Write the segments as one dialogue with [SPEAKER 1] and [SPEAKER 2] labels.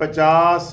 [SPEAKER 1] 50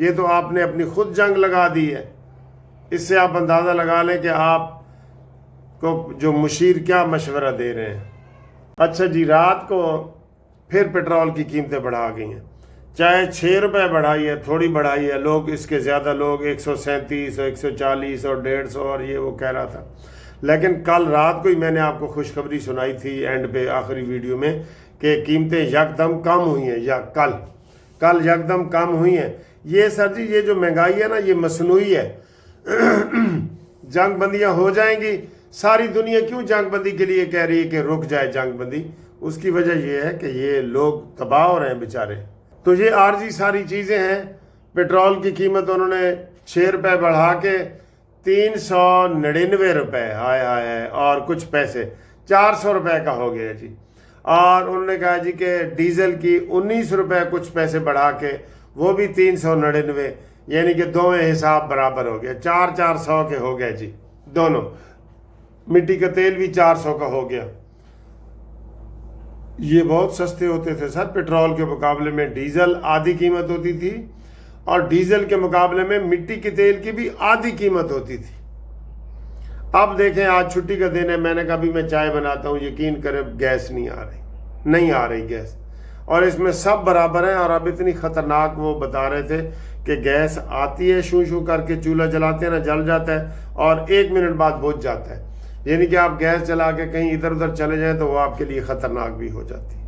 [SPEAKER 1] یہ تو آپ نے اپنی خود جنگ لگا دی ہے۔ اس سے آپ اندازہ لگا لیں کہ آپ کو جو مشیر کیا مشورہ دے رہے ہیں۔ اچھا جی، رات کو پھر پیٹرول کی قیمتیں بڑھا گئی ہیں، چاہے 6 روپے بڑھائی ہے، تھوڑی بڑھائی ہے، لوگ اس کے زیادہ لوگ 137 اور 140 اور 150 اور یہ وہ کہہ رہا تھا، لیکن کل رات کو ہی میں نے آپ کو خوشخبری سنائی تھی اینڈ پہ آخری ویڈیو میں کہ قیمتیں یکدم کم ہوئی ہیں، یا کل یکدم کم ہوئی ہیں۔ یہ سر جی یہ جو مہنگائی ہے نا یہ مصنوعی ہے۔ جنگ بندیاں ہو جائیں گی، ساری دنیا کیوں جنگ بندی کے لیے کہہ رہی ہے کہ رک جائے جنگ بندی؟ اس کی وجہ یہ ہے کہ یہ لوگ تباہ ہو رہے ہیں بیچارے۔ تو یہ عارضی ساری چیزیں ہیں۔ پیٹرول کی قیمت انہوں نے 6 روپے بڑھا کے 399 روپے ہائے اور کچھ پیسے 400 روپے کا ہو گیا جی۔ اور انہوں نے کہا جی کہ ڈیزل کی 19 روپے کچھ پیسے بڑھا کے وہ بھی 399، یعنی کہ دونوں حساب برابر ہو گیا، 400 کے ہو گئے جی دونوں۔ مٹی کا تیل بھی 400 کا ہو گیا۔ یہ بہت سستے ہوتے تھے سر، پیٹرول کے مقابلے میں ڈیزل آدھی قیمت ہوتی تھی، اور ڈیزل کے مقابلے میں مٹی کے تیل کی بھی آدھی قیمت ہوتی تھی۔ اب دیکھیں آج چھٹی کا دن ہے، میں نے کہا بھی میں چائے بناتا ہوں، یقین کریں گیس نہیں آ رہی گیس، اور اس میں سب برابر ہیں۔ اور اب اتنی خطرناک وہ بتا رہے تھے کہ گیس آتی ہے، شو کر کے چولہا جلاتے ہیں نا، جل جاتا ہے اور 1 منٹ بعد بجھ جاتا ہے، یعنی کہ آپ گیس جلا کے کہیں ادھر ادھر چلے جائیں تو وہ آپ کے لیے خطرناک بھی ہو جاتی ہے۔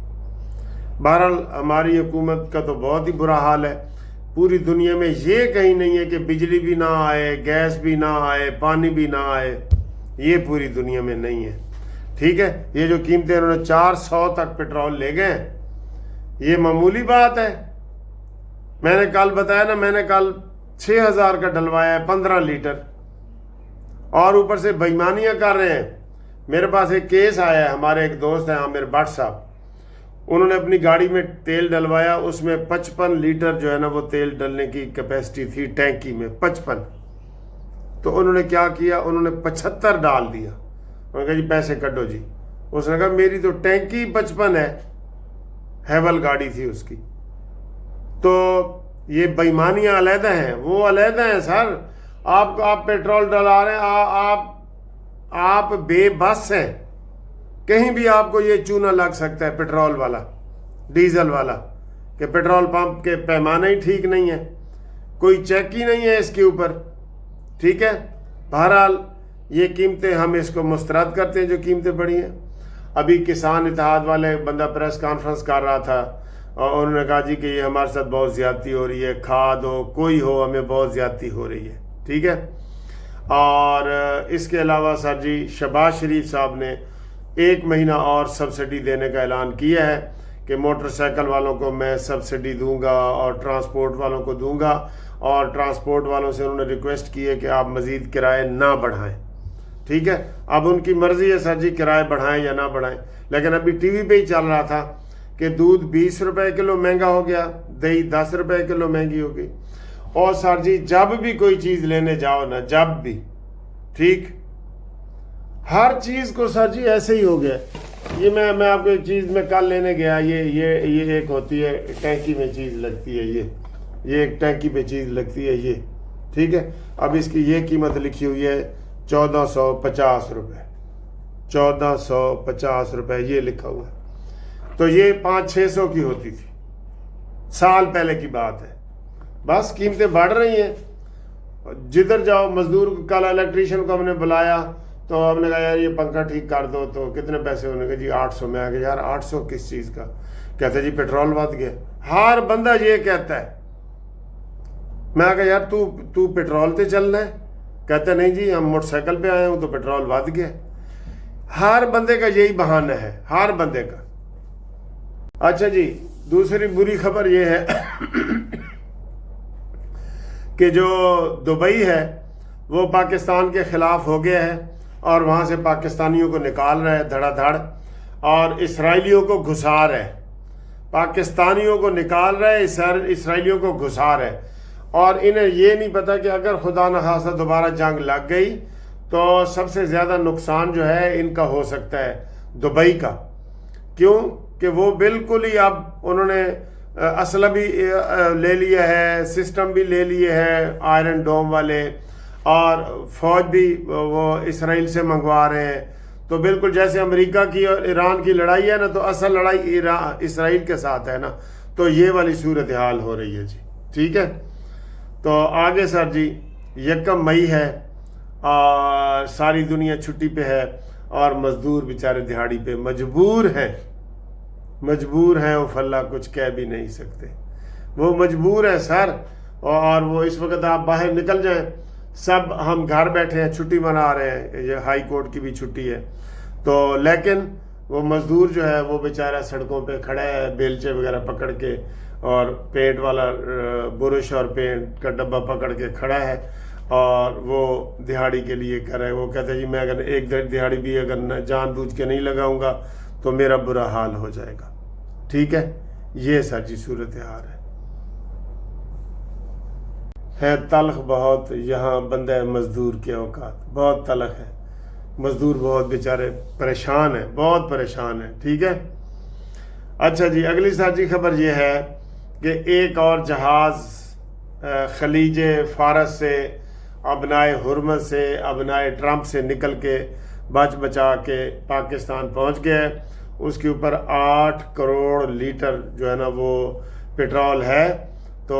[SPEAKER 1] بہرحال ہماری حکومت کا تو بہت ہی برا حال ہے۔ پوری دنیا میں یہ کہیں نہیں ہے کہ بجلی بھی نہ آئے، گیس بھی نہ آئے، پانی بھی نہ آئے، یہ پوری دنیا میں نہیں ہے۔ ٹھیک ہے، یہ جو قیمتیں انہوں نے 400 تک پیٹرول لے گئے ہیں، یہ معمولی بات ہے؟ میں نے کل بتایا نا، میں نے کل 6000 کا ڈلوایا ہے 15 لیٹر، اور اوپر سے بےایمانیاں کر رہے ہیں۔ میرے پاس ایک کیس آیا ہے، ہمارے ایک دوست ہیں عامر بٹ صاحب، انہوں نے اپنی گاڑی میں تیل ڈلوایا، اس میں 55 لیٹر جو ہے نا وہ تیل ڈلنے کی کیپیسٹی تھی ٹینکی میں 55، تو انہوں نے کیا کیا، انہوں نے 75 ڈال دیا۔ انہوں نے کہا جی پیسے کٹو جی۔ اس نے کہا میری تو ٹینکی 55 ہے، ہیول گاڑی تھی اس کی۔ تو یہ بےایمانیاں علیحدہ ہیں، وہ علیحدہ ہیں سر۔ آپ پیٹرول ڈلا رہے ہیں، آپ بے بس ہیں، کہیں بھی آپ کو یہ چونا لگ سکتا ہے، پیٹرول والا ڈیزل والا، کہ پیٹرول پمپ کے پیمانے ہی ٹھیک نہیں ہے، کوئی چیک ہی نہیں ہے اس کے اوپر۔ ٹھیک ہے، بہرحال یہ قیمتیں ہم اس کو مسترد کرتے ہیں جو قیمتیں بڑھی ہیں۔ ابھی کسان اتحاد والے بندہ پریس کانفرنس کر رہا تھا، اور انہوں نے کہا جی کہ یہ ہمارے ساتھ بہت زیادتی ہو رہی ہے، کھاد ہو کوئی ہو، ہمیں بہت زیادتی ہو رہی ہے۔ ٹھیک ہے، اور اس کے علاوہ سر جی شہباز شریف صاحب نے 1 مہینہ اور سبسڈی دینے کا اعلان کیا ہے کہ موٹر سائیکل والوں کو میں سبسڈی دوں گا اور ٹرانسپورٹ والوں کو دوں گا، اور ٹرانسپورٹ والوں سے انہوں نے ریکویسٹ کی ہے کہ آپ مزید کرائے نہ بڑھائیں۔ ٹھیک ہے، اب ان کی مرضی ہے سر جی کرائے بڑھائیں یا نہ بڑھائیں، لیکن ابھی ٹی وی پہ ہی چل رہا تھا کہ دودھ 20 روپے کلو مہنگا ہو گیا، دہی 10 روپے کلو مہنگی ہو گئی۔ اور سر جی جب بھی کوئی چیز لینے جاؤ نا، جب بھی، ٹھیک، ہر چیز کو سر جی ایسے ہی ہو گیا۔ یہ میں آپ کو ایک چیز میں کل لینے گیا، یہ ایک ہوتی ہے ٹینکی میں چیز لگتی ہے، یہ ایک ٹینکی پہ چیز لگتی ہے یہ، ٹھیک ہے۔ اب اس کی یہ قیمت لکھی ہوئی ہے 1450 روپے، 1450 روپے یہ لکھا ہوا ہے۔ تو یہ 500-600 کی ہوتی تھی، سال پہلے کی بات ہے۔ بس قیمتیں بڑھ رہی ہیں، جدھر جاؤ مزدور کو، کل الیکٹریشین کو ہم نے بلایا تو ہم نے کہا یار یہ پنکھا ٹھیک کر دو، تو کتنے پیسے ہونے کے؟ جی 800 میں آ گیا۔ یار 800 کس چیز کا؟ کہتے جی پیٹرول بڑھ گیا۔ ہر بندہ یہ کہتا ہے۔ میں کہا یار تو پیٹرول تے چلنا ہے؟ کہتے نہیں جی ہم موٹر سائیکل پہ آئے ہوں تو پیٹرول بڑھ گیا۔ ہر بندے کا یہی بہانہ ہے، ہر بندے کا۔ اچھا جی، دوسری بری خبر یہ ہے کہ جو دبئی ہے وہ پاکستان کے خلاف ہو گیا ہے، اور وہاں سے پاکستانیوں کو نکال رہا ہے دھڑا دھڑ، اور اسرائیلیوں کو گھسا رہا ہے۔ پاکستانیوں کو نکال رہا ہے، اسرائیلیوں کو گھسا رہا ہے، اور انہیں یہ نہیں پتا کہ اگر خدا نخواستہ دوبارہ جنگ لگ گئی تو سب سے زیادہ نقصان جو ہے ان کا ہو سکتا ہے دبئی کا۔ کیوں کہ وہ بالکل ہی اب انہوں نے اسلحہ بھی لے لیا ہے، سسٹم بھی لے لیے ہیں آئرن ڈوم والے، اور فوج بھی وہ اسرائیل سے منگوا رہے ہیں. تو بالکل جیسے امریکہ کی اور ایران کی لڑائی ہے نا، تو اصل لڑائی اسرائیل کے ساتھ ہے نا. تو یہ والی صورتحال ہو رہی ہے جی. ٹھیک ہے، تو آگے سر جی 1 مئی ہے اور ساری دنیا چھٹی پہ ہے، اور مزدور بیچارے دہاڑی پہ مجبور ہیں. وہ فلاں کچھ کہہ بھی نہیں سکتے، وہ مجبور ہے سر. اور وہ اس وقت آپ باہر نکل جائیں، سب ہم گھر بیٹھے ہیں، چھٹی منا رہے ہیں، یہ ہائی کورٹ کی بھی چھٹی ہے. تو لیکن وہ مزدور جو ہے وہ بیچارہ سڑکوں پہ کھڑا ہے بیلچے وغیرہ پکڑ کے، اور پینٹ والا برش اور پینٹ کا ڈبہ پکڑ کے کھڑا ہے، اور وہ دہاڑی کے لیے کر رہا ہے. وہ کہتا ہے جی میں اگر ایک دہاڑی بھی اگر جان بوجھ کے نہیں لگاؤں گا تو میرا برا حال ہو جائے گا. ٹھیک ہے، یہ سر جی صورتحال ہے تلخ بہت یہاں بندہ مزدور کے اوقات، بہت تلخ ہے. مزدور بہت بیچارے پریشان ہیں، بہت پریشان ہیں. ٹھیک ہے. اچھا جی، اگلی ساتھی خبر یہ ہے کہ ایک اور جہاز خلیج فارس سے، ابنائے ہرمز سے، ابنائے ٹرمپ سے نکل کے بچا کے پاکستان پہنچ گیا ہے. اس کے اوپر 8 کروڑ لیٹر جو ہے نا وہ پٹرول ہے. تو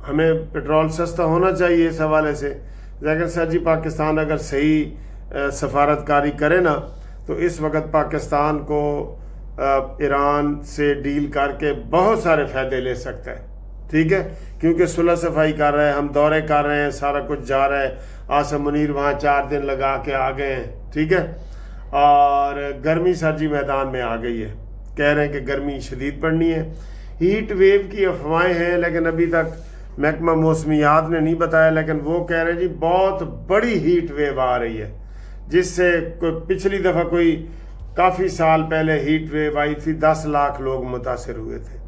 [SPEAKER 1] ہمیں پٹرول سستا ہونا چاہیے اس حوالے سے. لیکن سر جی پاکستان اگر صحیح سفارتکاری کرے نا، تو اس وقت پاکستان کو ایران سے ڈیل کر کے بہت سارے فائدے لے سکتا ہے. ٹھیک ہے، کیونکہ صلح صفائی کر رہے ہیں، ہم دورے کر رہے ہیں، سارا کچھ جا رہا ہے. آصم منیر وہاں 4 دن لگا کے آ گئے ہیں. ٹھیک ہے. اور گرمی سر جی میدان میں آ گئی ہے، کہہ رہے ہیں کہ گرمی شدید پڑنی ہے. ہیٹ ویو کی افواہیں ہیں، لیکن ابھی تک محکمہ موسمیات نے نہیں بتایا. لیکن وہ کہہ رہے ہیں جی بہت بڑی ہیٹ ویو آ رہی ہے، جس سے پچھلی دفعہ کوئی کافی سال پہلے ہیٹ ویو آئی تھی، 10 لاکھ لوگ متاثر ہوئے تھے.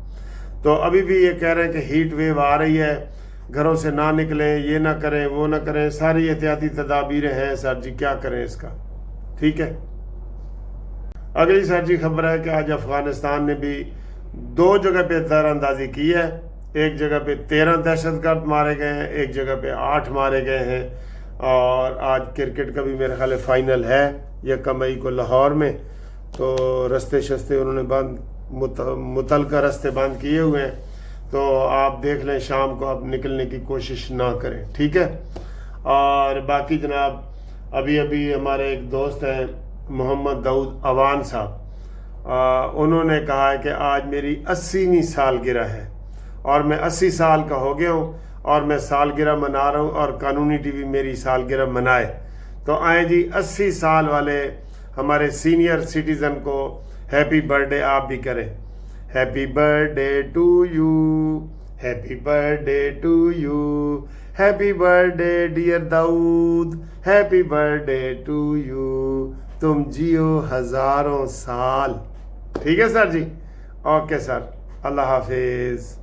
[SPEAKER 1] تو ابھی بھی یہ کہہ رہے ہیں کہ ہیٹ ویو آ رہی ہے، گھروں سے نہ نکلیں، یہ نہ کریں، وہ نہ کریں. ساری احتیاطی تدابیریں ہیں سر جی، کیا کریں اس کا. ٹھیک ہے. اگلی سر جی خبر ہے کہ آج افغانستان نے بھی 2 جگہ پہ تیر اندازی کی ہے. ایک جگہ پہ 13 دہشت گرد مارے گئے ہیں، ایک جگہ پہ 8 مارے گئے ہیں. اور آج کرکٹ کا بھی میرے خیال فائنل ہے 1 مئی کو لاہور میں. تو رستے شستے انہوں نے متعلقہ رستے بند کیے ہوئے ہیں. تو آپ دیکھ لیں شام کو آپ نکلنے کی کوشش نہ کریں. ٹھیک ہے. اور باقی جناب ابھی ہمارے ایک دوست ہیں محمد داؤد اوان صاحب، انہوں نے کہا ہے کہ آج میری 80ویں سالگرہ ہے، اور میں 80 سال کا ہو گیا ہوں، اور میں سالگرہ منا رہا ہوں، اور قانونی ٹی وی میری سالگرہ منائے. تو آئیں جی 80 سال والے ہمارے سینئر سٹیزن کو ہیپی برتھ ڈے آپ بھی کریں. Happy birthday to you, happy birthday to you, happy birthday dear Dawood, happy birthday to you. تم جیو ہزاروں سال. ٹھیک ہے سر جی. اوکے سر، اللہ حافظ.